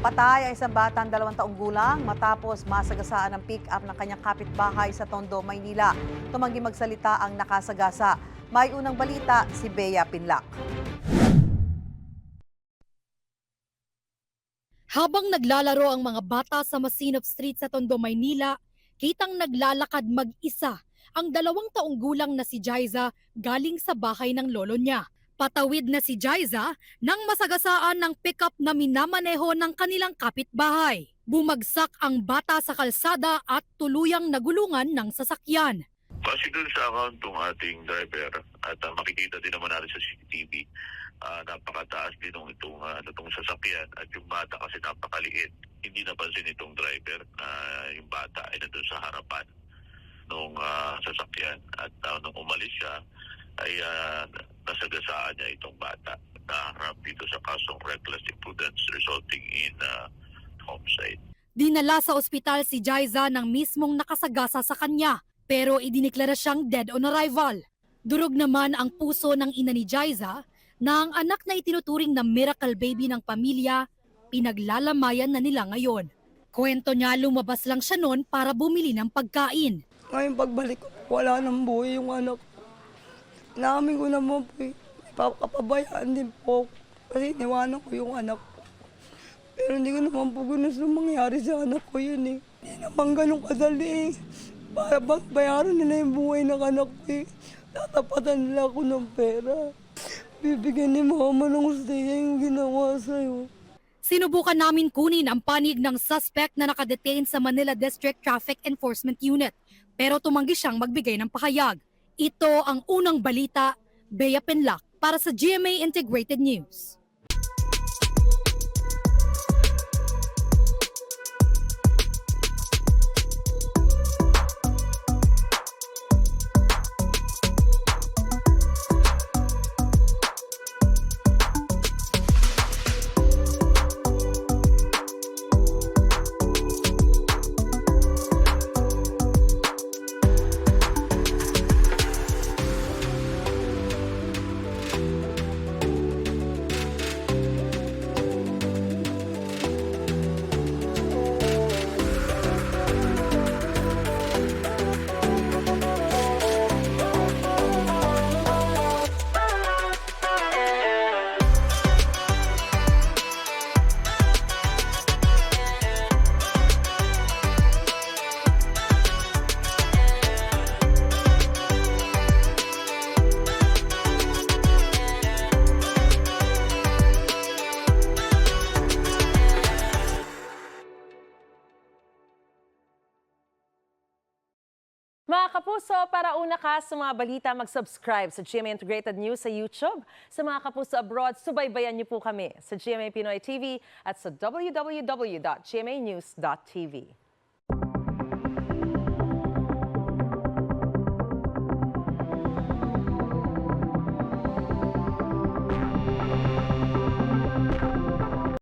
Patay ang isang batang 2 taong gulang matapos masagasaan ng pick-up ng kanyang kapitbahay sa Tondo, Maynila. Tumanggi magsalita ang nakasagasa. May unang balita si Bea Pinlac. Habang naglalaro ang mga bata sa Masinop Street sa Tondo, Maynila, kitang naglalakad mag-isa ang 2 taong gulang na si Jaiza galing sa bahay ng lolo niya. Patawid na si Jaiza nang masagasaan ng pickup na minamaneho ng kanilang kapitbahay. Bumagsak ang bata sa kalsada at tuluyang nagulungan ng sasakyan. Kasi dun sa account ng ating driver at makikita din naman natin sa CCTV, napakataas din itong sasakyan at yung bata kasi napakaliit. Hindi napansin itong driver na yung bata ay nandun sa harapan ng sasakyan at nung umalis siya ay nasagasaan niya itong bata na harap dito sa kasong reckless imprudence resulting in homicide. Dinala sa ospital si Jaiza ng mismong nakasagasa sa kanya, pero idineklara siyang dead on arrival. Durog naman ang puso ng ina ni Jaiza na ang anak na itinuturing na miracle baby ng pamilya, pinaglalamayan na nila ngayon. Kwento niya, lumabas lang siya noon para bumili ng pagkain. Ngayon pagbalik ko, wala nang buhay yung anak ko. Naamin ko naman po, papabayaan din po kasi iniwanan ko yung anak ko. Pero hindi ko naman po gusto mangyari sa anak ko yun eh. Hindi naman ganun kadali eh. Para bayaran nila yung buhay ng anak ko eh. Tatapatan nila ako ng pera. Bibigyan ni mama ng hustisya yung ginawa sa'yo. Sinubukan namin kunin ang panig ng suspect na nakadetain sa Manila District Traffic Enforcement Unit, pero tumanggi siyang magbigay ng pahayag. Ito ang unang balita, Bea Pinlac para sa GMA Integrated News. Mga kapuso, para una ka sa mga balita, mag-subscribe sa GMA Integrated News sa YouTube. Sa mga kapuso abroad, subaybayan niyo po kami sa GMA Pinoy TV at sa www.gmanews.tv.